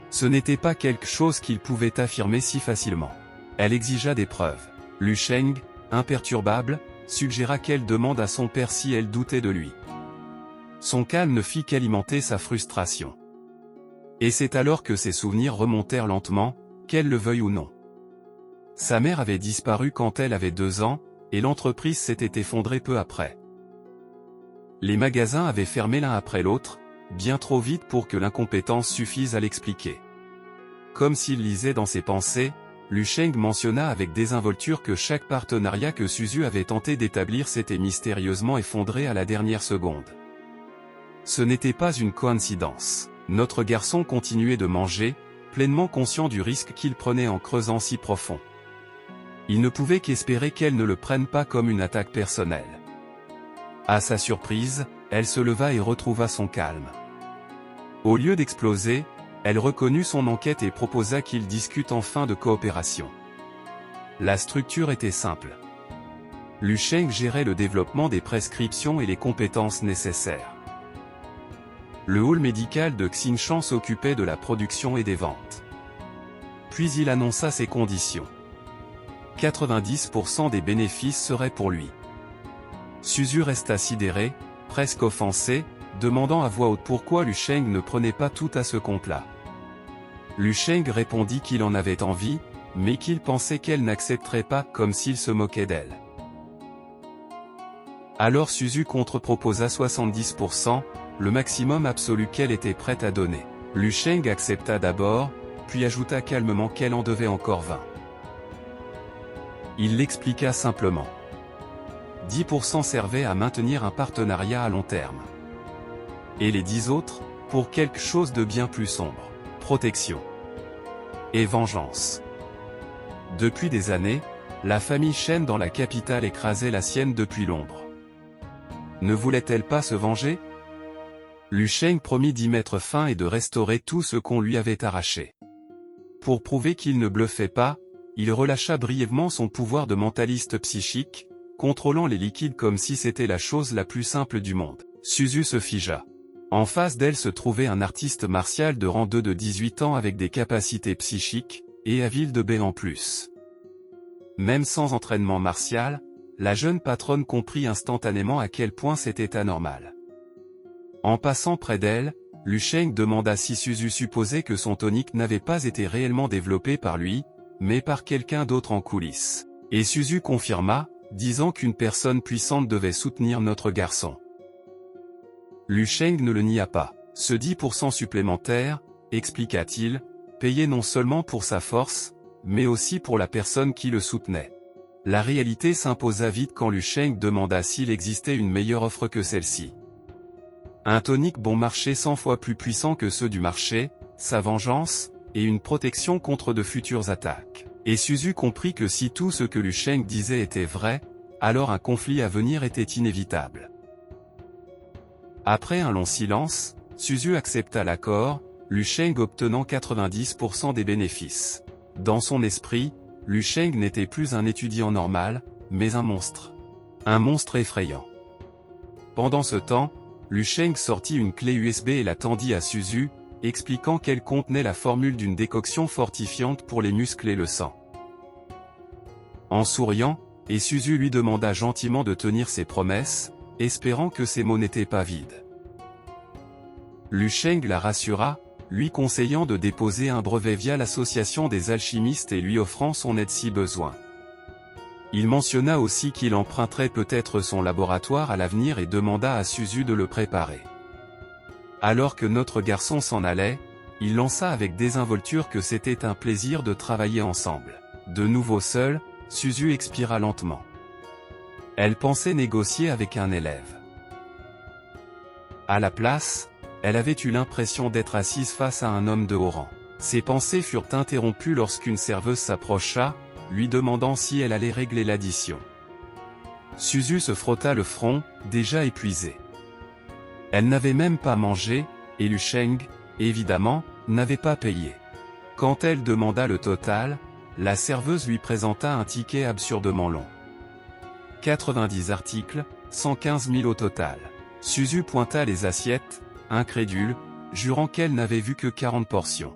Ce n'était pas quelque chose qu'il pouvait affirmer si facilement. Elle exigea des preuves. Lu Sheng, imperturbable, suggéra qu'elle demande à son père si elle doutait de lui. Son calme ne fit qu'alimenter sa frustration. Et c'est alors que ses souvenirs remontèrent lentement, qu'elle le veuille ou non. Sa mère avait disparu quand elle avait 2 ans, et l'entreprise s'était effondrée peu après. Les magasins avaient fermé l'un après l'autre, bien trop vite pour que l'incompétence suffise à l'expliquer. Comme s'il lisait dans ses pensées, Lu Sheng mentionna avec désinvolture que chaque partenariat que Suzu avait tenté d'établir s'était mystérieusement effondré à la dernière seconde. Ce n'était pas une coïncidence. Notre garçon continuait de manger, pleinement conscient du risque qu'il prenait en creusant si profond. Il ne pouvait qu'espérer qu'elle ne le prenne pas comme une attaque personnelle. À sa surprise, elle se leva et retrouva son calme. Au lieu d'exploser, elle reconnut son enquête et proposa qu'ils discutent enfin de coopération. La structure était simple. Lu Sheng gérait le développement des prescriptions et les compétences nécessaires. Le hall médical de Xinshan s'occupait de la production et des ventes. Puis il annonça ses conditions. 90% des bénéfices seraient pour lui. Suzu resta sidéré, presque offensé, demandant à voix haute pourquoi Lu Sheng ne prenait pas tout à ce compte-là. Lu Sheng répondit qu'il en avait envie, mais qu'il pensait qu'elle n'accepterait pas, comme s'il se moquait d'elle. Alors Suzu contre-proposa 70%, le maximum absolu qu'elle était prête à donner. Lu Sheng accepta d'abord, puis ajouta calmement qu'elle en devait encore 20. Il l'expliqua simplement. 10% servaient à maintenir un partenariat à long terme. Et les 10 autres, pour quelque chose de bien plus sombre. Protection. Et vengeance. Depuis des années, la famille Shen dans la capitale écrasait la sienne depuis l'ombre. Ne voulait-elle pas se venger? Lu Sheng promit d'y mettre fin et de restaurer tout ce qu'on lui avait arraché. Pour prouver qu'il ne bluffait pas, il relâcha brièvement son pouvoir de mentaliste psychique, contrôlant les liquides comme si c'était la chose la plus simple du monde. Suzu se figea. En face d'elle se trouvait un artiste martial de rang 2 de 18 ans avec des capacités psychiques, et avile de B en plus. Même sans entraînement martial, la jeune patronne comprit instantanément à quel point c'était anormal. En passant près d'elle, Lu Sheng demanda si Suzu supposait que son tonique n'avait pas été réellement développé par lui, mais par quelqu'un d'autre en coulisses. Et Suzu confirma, disant qu'une personne puissante devait soutenir notre garçon. Lu Sheng ne le nia pas. Ce 10% supplémentaire, expliqua-t-il, payait non seulement pour sa force, mais aussi pour la personne qui le soutenait. La réalité s'imposa vite quand Lu Sheng demanda s'il existait une meilleure offre que celle-ci. Un tonique bon marché 100 fois plus puissant que ceux du marché, sa vengeance, et une protection contre de futures attaques. Et Suzu comprit que si tout ce que Lu Sheng disait était vrai, alors un conflit à venir était inévitable. Après un long silence, Suzu accepta l'accord, Lu Sheng obtenant 90% des bénéfices. Dans son esprit, Lu Sheng n'était plus un étudiant normal, mais un monstre. Un monstre effrayant. Pendant ce temps, Lu Sheng sortit une clé USB et la tendit à Suzu, expliquant qu'elle contenait la formule d'une décoction fortifiante pour les muscles et le sang. En souriant, Suzu lui demanda gentiment de tenir ses promesses, espérant que ses mots n'étaient pas vides. Lu Sheng la rassura, lui conseillant de déposer un brevet via l'association des alchimistes et lui offrant son aide si besoin. Il mentionna aussi qu'il emprunterait peut-être son laboratoire à l'avenir et demanda à Suzu de le préparer. Alors que notre garçon s'en allait, il lança avec désinvolture que c'était un plaisir de travailler ensemble. De nouveau seul, Suzu expira lentement. Elle pensait négocier avec un élève. À la place, elle avait eu l'impression d'être assise face à un homme de haut rang. Ses pensées furent interrompues lorsqu'une serveuse s'approcha, lui demandant si elle allait régler l'addition. Suzu se frotta le front, déjà épuisée. Elle n'avait même pas mangé, et Lu Sheng, évidemment, n'avait pas payé. Quand elle demanda le total, la serveuse lui présenta un ticket absurdement long. 90 articles, 115 000 au total. Suzu pointa les assiettes, incrédule, jurant qu'elle n'avait vu que 40 portions.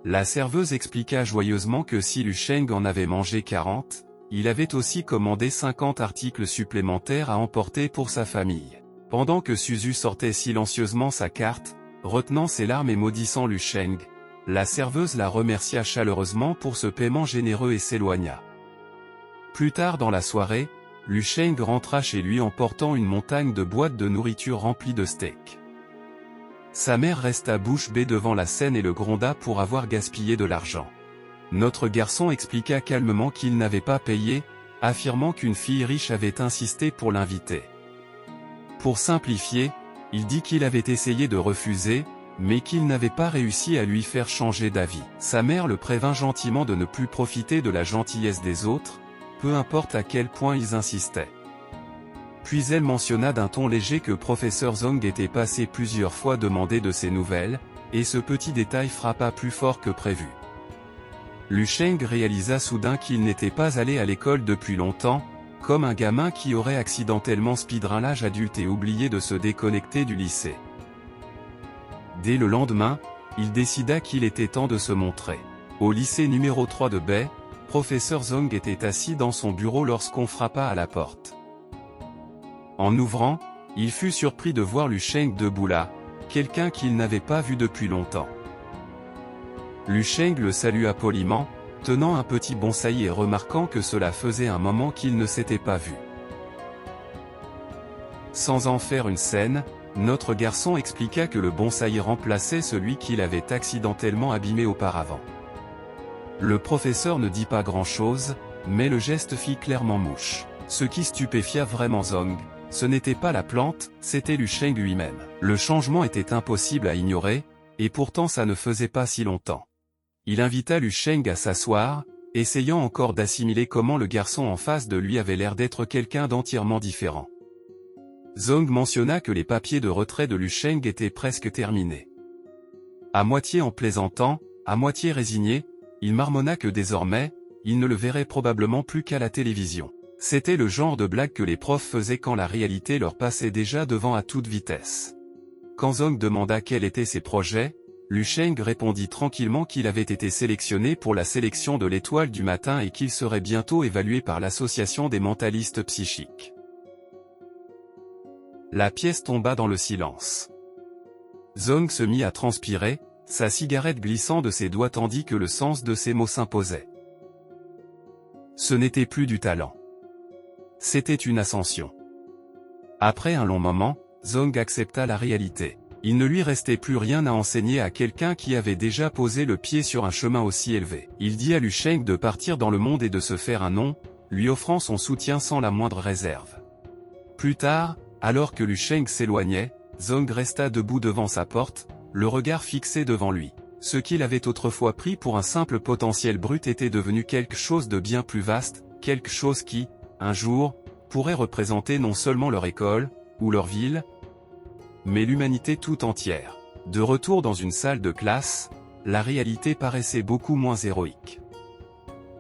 La serveuse expliqua joyeusement que si Lu Sheng en avait mangé 40, il avait aussi commandé 50 articles supplémentaires à emporter pour sa famille. Pendant que Suzu sortait silencieusement sa carte, retenant ses larmes et maudissant Lu Sheng, la serveuse la remercia chaleureusement pour ce paiement généreux et s'éloigna. Plus tard dans la soirée, Lu Sheng rentra chez lui en portant une montagne de boîtes de nourriture remplies de steaks. Sa mère resta bouche bée devant la scène et le gronda pour avoir gaspillé de l'argent. Notre garçon expliqua calmement qu'il n'avait pas payé, affirmant qu'une fille riche avait insisté pour l'inviter. Pour simplifier, il dit qu'il avait essayé de refuser, mais qu'il n'avait pas réussi à lui faire changer d'avis. Sa mère le prévint gentiment de ne plus profiter de la gentillesse des autres, peu importe à quel point ils insistaient. Puis elle mentionna d'un ton léger que Professeur Zong était passé plusieurs fois demander de ses nouvelles, et ce petit détail frappa plus fort que prévu. Lu Sheng réalisa soudain qu'il n'était pas allé à l'école depuis longtemps, comme un gamin qui aurait accidentellement speedrun l'âge adulte et oublié de se déconnecter du lycée. Dès le lendemain, il décida qu'il était temps de se montrer. Au lycée numéro 3 de Bay, Professeur Zong était assis dans son bureau lorsqu'on frappa à la porte. En ouvrant, il fut surpris de voir Lu Sheng debout là, quelqu'un qu'il n'avait pas vu depuis longtemps. Lu Sheng le salua poliment, tenant un petit bonsaï et remarquant que cela faisait un moment qu'il ne s'était pas vu. Sans en faire une scène, notre garçon expliqua que le bonsaï remplaçait celui qu'il avait accidentellement abîmé auparavant. Le professeur ne dit pas grand-chose, mais le geste fit clairement mouche. Ce qui stupéfia vraiment Zong, ce n'était pas la plante, c'était Lu Sheng lui-même. Le changement était impossible à ignorer, et pourtant ça ne faisait pas si longtemps. Il invita Lu Sheng à s'asseoir, essayant encore d'assimiler comment le garçon en face de lui avait l'air d'être quelqu'un d'entièrement différent. Zong mentionna que les papiers de retrait de Lu Sheng étaient presque terminés. À moitié en plaisantant, à moitié résigné, il marmonna que désormais, il ne le verrait probablement plus qu'à la télévision. C'était le genre de blague que les profs faisaient quand la réalité leur passait déjà devant à toute vitesse. Quand Zong demanda quels étaient ses projets, Lu Sheng répondit tranquillement qu'il avait été sélectionné pour la sélection de l'étoile du matin et qu'il serait bientôt évalué par l'association des mentalistes psychiques. La pièce tomba dans le silence. Zong se mit à transpirer, sa cigarette glissant de ses doigts tandis que le sens de ses mots s'imposait. Ce n'était plus du talent. C'était une ascension. Après un long moment, Zong accepta la réalité. Il ne lui restait plus rien à enseigner à quelqu'un qui avait déjà posé le pied sur un chemin aussi élevé. Il dit à Lu Sheng de partir dans le monde et de se faire un nom, lui offrant son soutien sans la moindre réserve. Plus tard, alors que Lu Sheng s'éloignait, Zong resta debout devant sa porte, le regard fixé devant lui. Ce qu'il avait autrefois pris pour un simple potentiel brut était devenu quelque chose de bien plus vaste, quelque chose qui, un jour, pourrait représenter non seulement leur école, ou leur ville, mais l'humanité tout entière. De retour dans une salle de classe, la réalité paraissait beaucoup moins héroïque.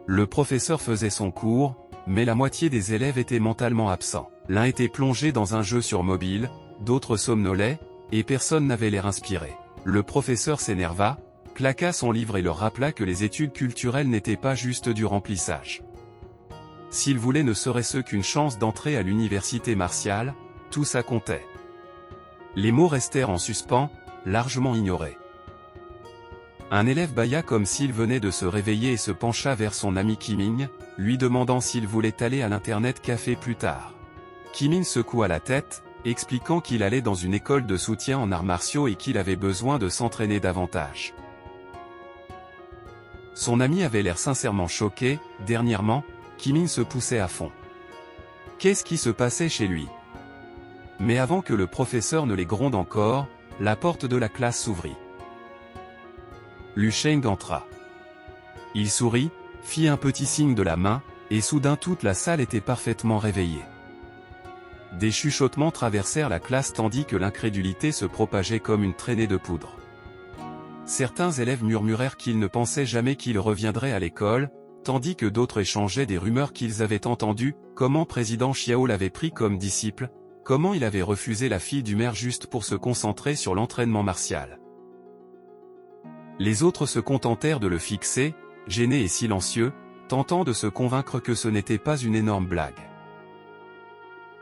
Le professeur faisait son cours, mais la moitié des élèves étaient mentalement absents. L'un était plongé dans un jeu sur mobile, d'autres somnolaient, et personne n'avait l'air inspiré. Le professeur s'énerva, claqua son livre et leur rappela que les études culturelles n'étaient pas juste du remplissage. S'il voulait ne serait-ce qu'une chance d'entrer à l'université martiale, tout ça comptait. Les mots restèrent en suspens, largement ignorés. Un élève bâilla comme s'il venait de se réveiller et se pencha vers son ami Kimin, lui demandant s'il voulait aller à l'Internet Café plus tard. Kimin secoua la tête, expliquant qu'il allait dans une école de soutien en arts martiaux et qu'il avait besoin de s'entraîner davantage. Son ami avait l'air sincèrement choqué. Dernièrement, Kimin se poussait à fond. Qu'est-ce qui se passait chez lui? Mais avant que le professeur ne les gronde encore, la porte de la classe s'ouvrit. Lu Sheng entra. Il sourit, fit un petit signe de la main, et soudain toute la salle était parfaitement réveillée. Des chuchotements traversèrent la classe tandis que l'incrédulité se propageait comme une traînée de poudre. Certains élèves murmurèrent qu'ils ne pensaient jamais qu'il reviendrait à l'école, tandis que d'autres échangeaient des rumeurs qu'ils avaient entendues, comment président Xiao l'avait pris comme disciple, comment il avait refusé la fille du maire juste pour se concentrer sur l'entraînement martial. Les autres se contentèrent de le fixer, gênés et silencieux, tentant de se convaincre que ce n'était pas une énorme blague.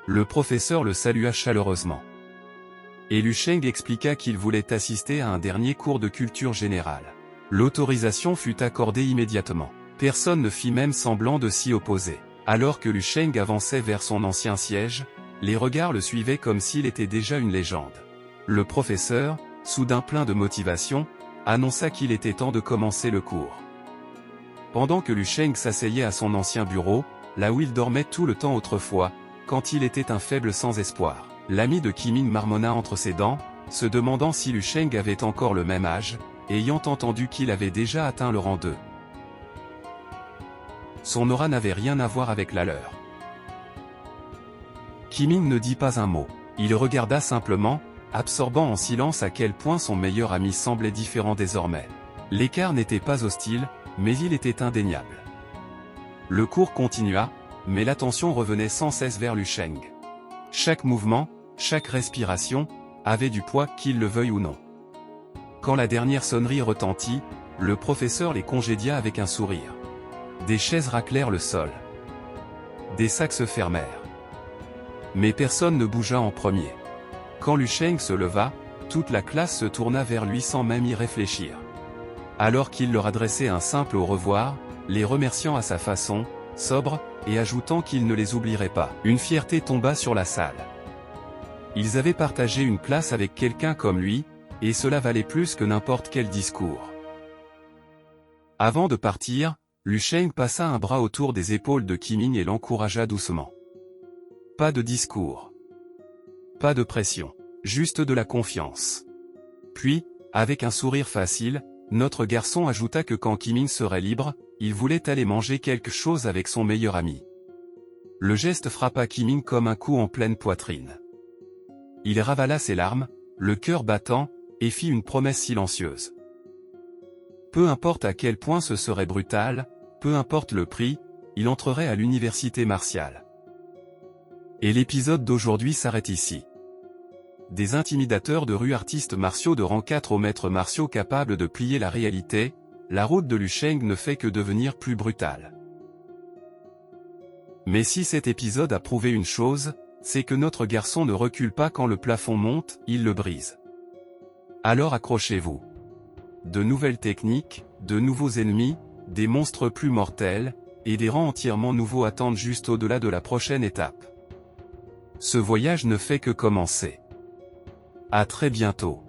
Le professeur le salua chaleureusement. Et Lu Sheng expliqua qu'il voulait assister à un dernier cours de culture générale. L'autorisation fut accordée immédiatement. Personne ne fit même semblant de s'y opposer. Alors que Lu Sheng avançait vers son ancien siège, les regards le suivaient comme s'il était déjà une légende. Le professeur, soudain plein de motivation, annonça qu'il était temps de commencer le cours. Pendant que Lu Sheng s'asseyait à son ancien bureau, là où il dormait tout le temps autrefois, quand il était un faible sans espoir, l'ami de Kimin marmonna entre ses dents, se demandant si Lu Sheng avait encore le même âge, ayant entendu qu'il avait déjà atteint le rang 2. Son aura n'avait rien à voir avec la leur. Kimin ne dit pas un mot. Il regarda simplement, absorbant en silence à quel point son meilleur ami semblait différent désormais. L'écart n'était pas hostile, mais il était indéniable. Le cours continua, mais l'attention revenait sans cesse vers Lu Sheng. Chaque mouvement, chaque respiration, avait du poids qu'il le veuille ou non. Quand la dernière sonnerie retentit, le professeur les congédia avec un sourire. Des chaises raclèrent le sol. Des sacs se fermèrent. Mais personne ne bougea en premier. Quand Lu Sheng se leva, toute la classe se tourna vers lui sans même y réfléchir. Alors qu'il leur adressait un simple au revoir, les remerciant à sa façon, sobre, et ajoutant qu'il ne les oublierait pas, une fierté tomba sur la salle. Ils avaient partagé une classe avec quelqu'un comme lui, et cela valait plus que n'importe quel discours. Avant de partir, Lu Sheng passa un bras autour des épaules de Kimin et l'encouragea doucement. Pas de discours. Pas de pression. Juste de la confiance. Puis, avec un sourire facile, notre garçon ajouta que quand Kimin serait libre, il voulait aller manger quelque chose avec son meilleur ami. Le geste frappa Kimin comme un coup en pleine poitrine. Il ravala ses larmes, le cœur battant, et fit une promesse silencieuse. Peu importe à quel point ce serait brutal, peu importe le prix, il entrerait à l'université martiale. Et l'épisode d'aujourd'hui s'arrête ici. Des intimidateurs de rue, artistes martiaux de rang 4 aux maîtres martiaux capables de plier la réalité, la route de Lu Sheng ne fait que devenir plus brutale. Mais si cet épisode a prouvé une chose, c'est que notre garçon ne recule pas quand le plafond monte, il le brise. Alors accrochez-vous. De nouvelles techniques, de nouveaux ennemis, des monstres plus mortels, et des rangs entièrement nouveaux attendent juste au-delà de la prochaine étape. Ce voyage ne fait que commencer. À très bientôt.